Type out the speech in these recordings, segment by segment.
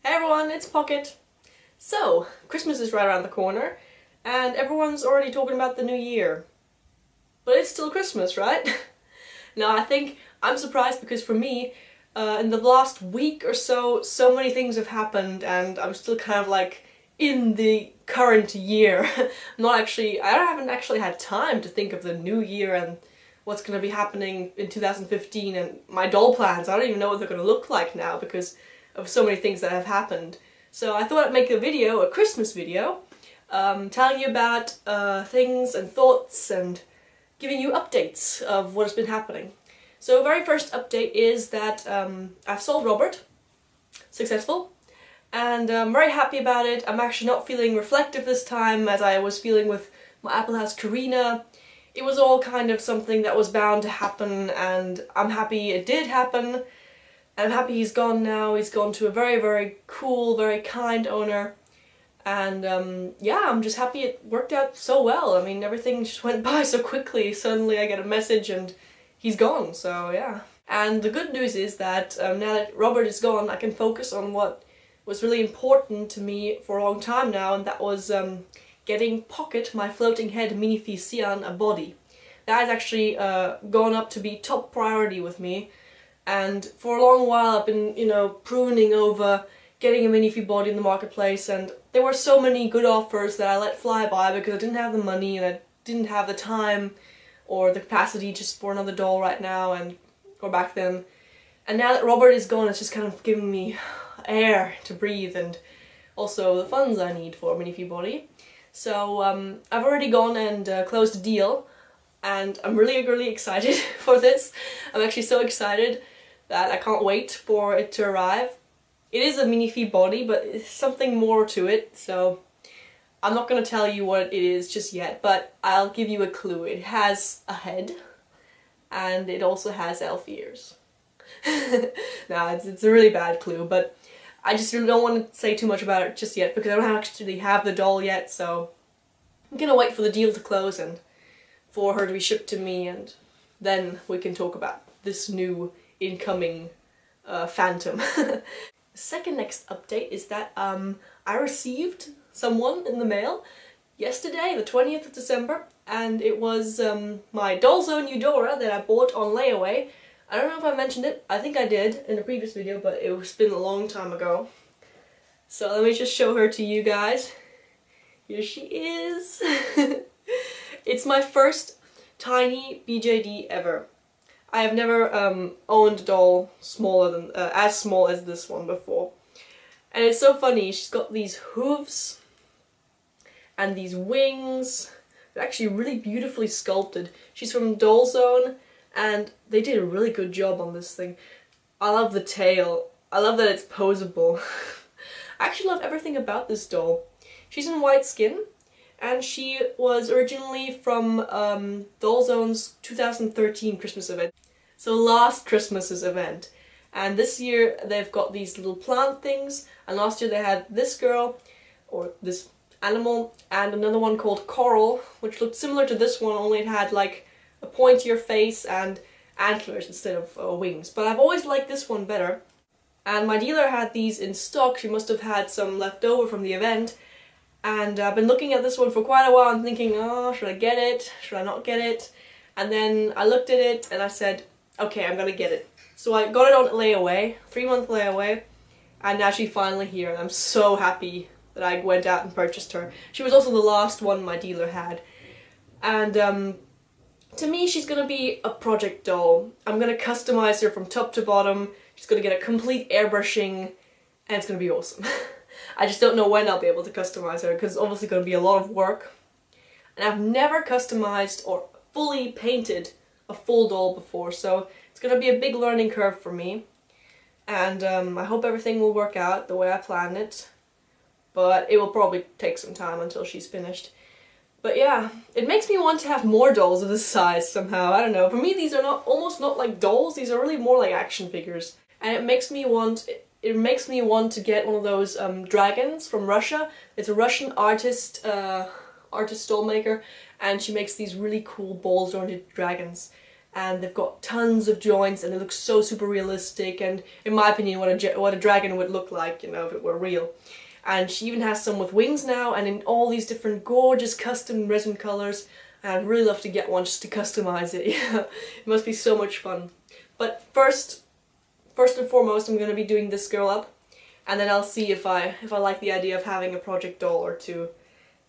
Hey everyone, it's Pocket. So, Christmas is right around the corner, and everyone's already talking about the new year. But it's still Christmas, right? Now, I think I'm surprised because for me, in the last week or so, so many things have happened, and I'm still kind of like in the current year. I haven't actually had time to think of the new year and what's going to be happening in 2015 and my doll plans. I don't even know what they're going to look like now because of so many things that have happened. So I thought I'd make a video, a Christmas video, telling you about things and thoughts and giving you updates of what has been happening. So very first update is that I've sold Robert, successful, and I'm very happy about it. I'm actually not feeling reflective this time as I was feeling with my Apple House Karina. It was all kind of something that was bound to happen, and I'm happy it did happen. I'm happy he's gone now. He's gone to a very, very cool, very kind owner. And yeah, I'm just happy it worked out so well. I mean, everything just went by so quickly. Suddenly I get a message and he's gone, so yeah. And the good news is that now that Robert is gone, I can focus on what was really important to me for a long time now, and that was getting Pocket, my floating head Minifee Sian, a body. That has actually gone up to be top priority with me. And for a long while I've been, pruning over getting a Minifee body in the marketplace, and there were so many good offers that I let fly by because I didn't have the money and I didn't have the time or the capacity just for another doll right now or back then. And now that Robert is gone, it's just kind of giving me air to breathe and also the funds I need for a Minifee body. So I've already gone and closed a deal, and I'm really, really excited for this. I'm actually so excited that I can't wait for it to arrive. It is a Minifee body, but it's something more to it, so I'm not going to tell you what it is just yet, but I'll give you a clue. It has a head, and it also has elf ears. Nah, it's a really bad clue, but I just don't want to say too much about it just yet because I don't actually have the doll yet, so I'm going to wait for the deal to close and for her to be shipped to me, and then we can talk about this new incoming phantom. The second next update is that I received someone in the mail yesterday, the 20th of December, and it was my doll zone Eudora that I bought on layaway. I don't know if I mentioned it, I think I did in a previous video, but it's been a long time ago. So let me just show her to you guys. Here she is. It's my first tiny BJD ever. I have never owned a doll smaller than as small as this one before. And it's so funny, she's got these hooves and these wings. They're actually really beautifully sculpted. She's from Doll Zone, and they did a really good job on this thing. I love the tail. I love that it's posable. I actually love everything about this doll. She's in white skin, and she was originally from Doll Zone's 2013 Christmas event. So last Christmas's event. And this year they've got these little plant things, and last year they had this girl, or this animal, and another one called Coral, which looked similar to this one, only it had like a pointier face and antlers instead of wings. But I've always liked this one better. And my dealer had these in stock. She must have had some left over from the event. And I've been looking at this one for quite a while and thinking, oh, should I get it? Should I not get it? And then I looked at it and I said, okay, I'm gonna get it. So I got it on layaway, 3-month layaway, and now she's finally here, and I'm so happy that I went out and purchased her. She was also the last one my dealer had. And to me, she's gonna be a project doll. I'm gonna customize her from top to bottom. She's gonna get a complete airbrushing, and it's gonna be awesome. I just don't know when I'll be able to customize her, because it's obviously gonna be a lot of work. And I've never customized or fully painted a full doll before, so it's gonna be a big learning curve for me. And I hope everything will work out the way I planned it, but it will probably take some time until she's finished. But yeah, it makes me want to have more dolls of this size somehow. I don't know. For me, these are almost not like dolls. These are really more like action figures, and it makes me want to get one of those dragons from Russia. It's a Russian artist doll maker, and she makes these really cool ball-jointed dragons. and they've got tons of joints and it looks so super realistic, and in my opinion what a dragon would look like, you know, if it were real. And she even has some with wings now and in all these different gorgeous custom resin colors, and I'd really love to get one just to customize it. It must be so much fun. But first and foremost, I'm going to be doing this girl up, and then I'll see if I like the idea of having a project doll or two,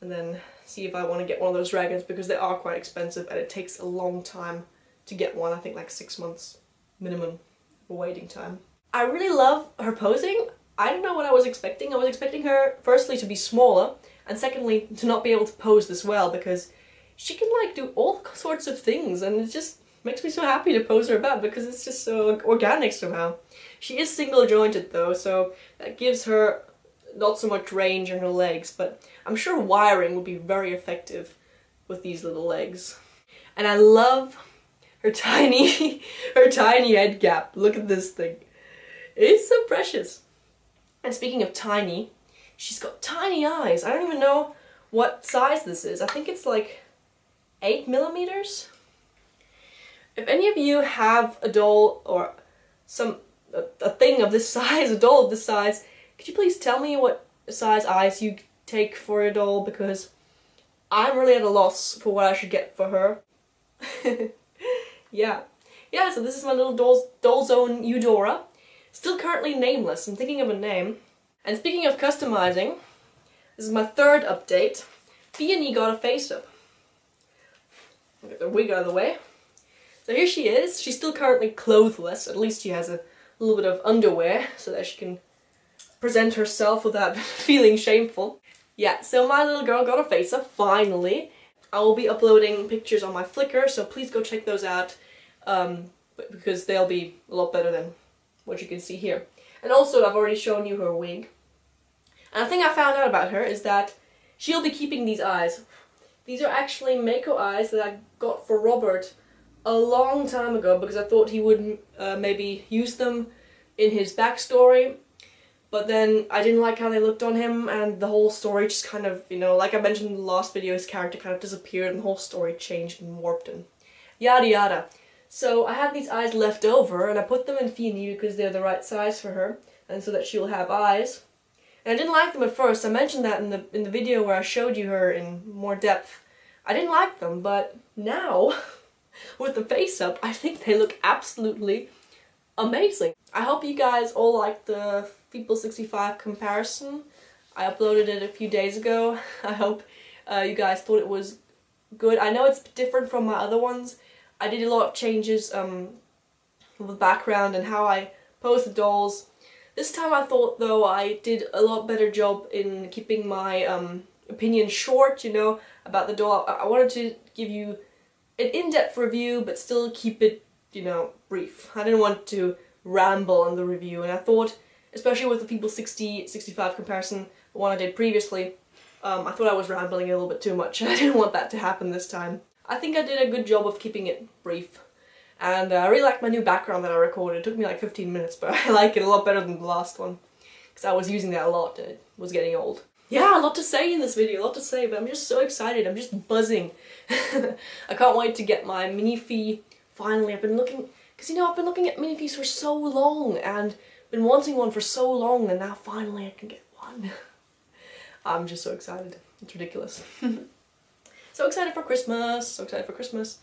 and then see if I want to get one of those dragons, because they are quite expensive and it takes a long time to get one. I think like 6 months minimum waiting time. I really love her posing. I don't know what I was expecting. I was expecting her firstly to be smaller, and secondly to not be able to pose this well, because she can like do all sorts of things, and it just makes me so happy to pose her about because it's just so organic somehow. She is single jointed though, so that gives her not so much range in her legs, but I'm sure wiring would be very effective with these little legs. And I love her tiny head gap. Look at this thing. It's so precious. And speaking of tiny, she's got tiny eyes. I don't even know what size this is. I think it's like 8 millimeters. If any of you have a doll or a thing of this size, a doll of this size, could you please tell me what size eyes you take for your doll, because I'm really at a loss for what I should get for her. Yeah, so this is my little doll zone Eudora. Still currently nameless. I'm thinking of a name. And speaking of customizing, this is my third update. Peony got a face-up. Get the wig out of the way. So here she is. She's still currently clothless. At least she has a little bit of underwear so that she can present herself without feeling shameful. Yeah, so my little girl got a face-up, finally. I will be uploading pictures on my Flickr, so please go check those out, because they'll be a lot better than what you can see here. And also, I've already shown you her wig. And a thing I found out about her is that she'll be keeping these eyes. These are actually Mako eyes that I got for Robert a long time ago, because I thought he would maybe use them in his backstory. But then I didn't like how they looked on him, and the whole story just kind of, you know, like I mentioned in the last video, his character kind of disappeared and the whole story changed and warped and yada yada. So I had these eyes left over, and I put them in Peony because they're the right size for her, and so that she'll have eyes. And I didn't like them at first. I mentioned that in the video where I showed you her in more depth. I didn't like them, but now, with the face up, I think they look absolutely amazing. I hope you guys all like the People 65 comparison. I uploaded it a few days ago. I hope you guys thought it was good. I know it's different from my other ones. I did a lot of changes with the background and how I pose the dolls. This time I thought though I did a lot better job in keeping my opinion short, you know, about the doll. I wanted to give you an in-depth review but still keep it, you know, brief. I didn't want to ramble on the review, and I thought, especially with the People 65 comparison, the one I did previously, I thought I was rambling a little bit too much, and I didn't want that to happen this time. I think I did a good job of keeping it brief, and I really like my new background that I recorded. It took me like 15 minutes, but I like it a lot better than the last one, because I was using that a lot and it was getting old. Yeah, a lot to say in this video, a lot to say, but I'm just so excited, I'm just buzzing. I can't wait to get my Minifee finally. I've been looking, because you know, I've been looking at Minifees for so long, and been wanting one for so long, and now finally I can get one. I'm just so excited. It's ridiculous. So excited for Christmas, so excited for Christmas.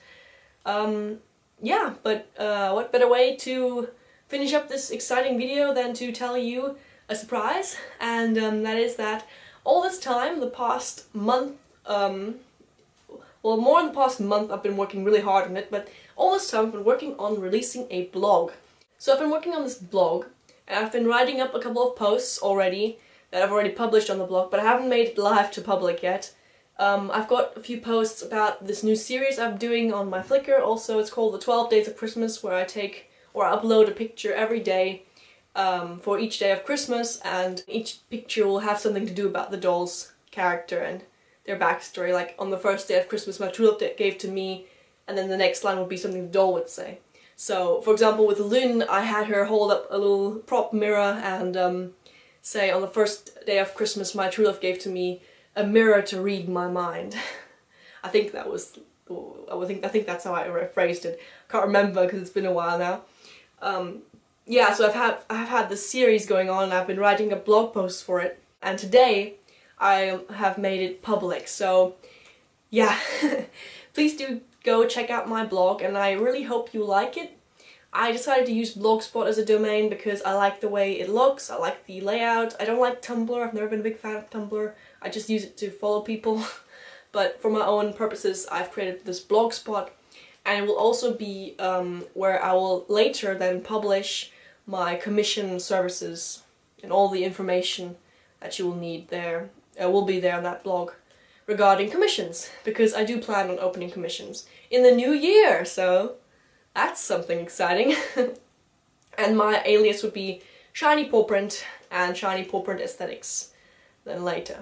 Yeah, but what better way to finish up this exciting video than to tell you a surprise, and that is that all this time, the past month, well, more in the past month, I've been working really hard on it, but all this time I've been working on releasing a blog. So I've been working on this blog, and I've been writing up a couple of posts already that I've already published on the blog, but I haven't made it live to public yet. I've got a few posts about this new series I'm doing on my Flickr. Also, it's called the 12 Days of Christmas, where I upload a picture every day for each day of Christmas, and each picture will have something to do about the doll's character and their backstory. Like on the first day of Christmas, my true love gave to me, and then the next line would be something the doll would say. So, for example, with Lynn, I had her hold up a little prop mirror and say, on the first day of Christmas, my true love gave to me a mirror to read my mind. I think that was I think that's how I phrased it. Can't remember because it's been a while now. Yeah, so I've had this series going on and I've been writing a blog post for it. And today I have made it public. So yeah, please do go check out my blog and I really hope you like it. I decided to use Blogspot as a domain because I like the way it looks, I like the layout. I don't like Tumblr, I've never been a big fan of Tumblr. I just use it to follow people. But for my own purposes, I've created this Blogspot, and it will also be where I will later then publish my commission services, and all the information that you will need there will be there on that blog regarding commissions, because I do plan on opening commissions in the new year, so that's something exciting. And my alias would be Shiny Paw Print and Shiny Paw Print Aesthetics then later.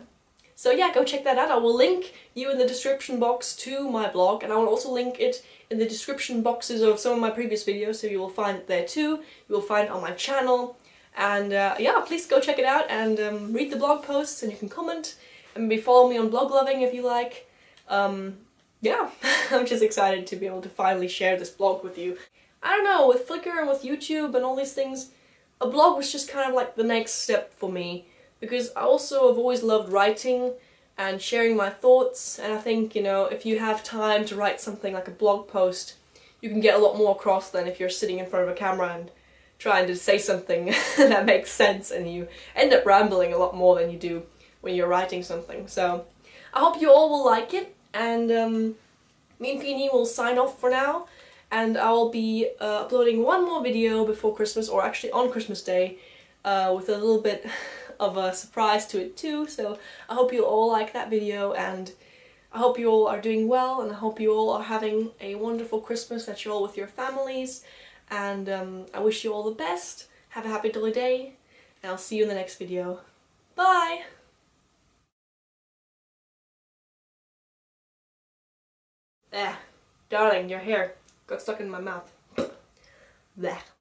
So yeah, go check that out. I will link you in the description box to my blog, and I will also link it in the description boxes of some of my previous videos, so you will find it there too. You will find it on my channel. And yeah, please go check it out and read the blog posts, and you can comment and maybe follow me on Blog Loving if you like. Yeah, I'm just excited to be able to finally share this blog with you. I don't know, with Flickr and with YouTube and all these things, a blog was just kind of like the next step for me. Because I also have always loved writing and sharing my thoughts, and I think, you know, if you have time to write something like a blog post, you can get a lot more across than if you're sitting in front of a camera and trying to say something that makes sense, and you end up rambling a lot more than you do when you're writing something. So I hope you all will like it, and me and Feeny will sign off for now, and I'll be uploading one more video before Christmas, or actually on Christmas Day, with a little bit of a surprise to it too. So I hope you all like that video, and I hope you all are doing well, and I hope you all are having a wonderful Christmas, that you're all with your families, and I wish you all the best. Have a happy jolly day, and I'll see you in the next video. Bye! Darling, your hair got stuck in my mouth. Blech.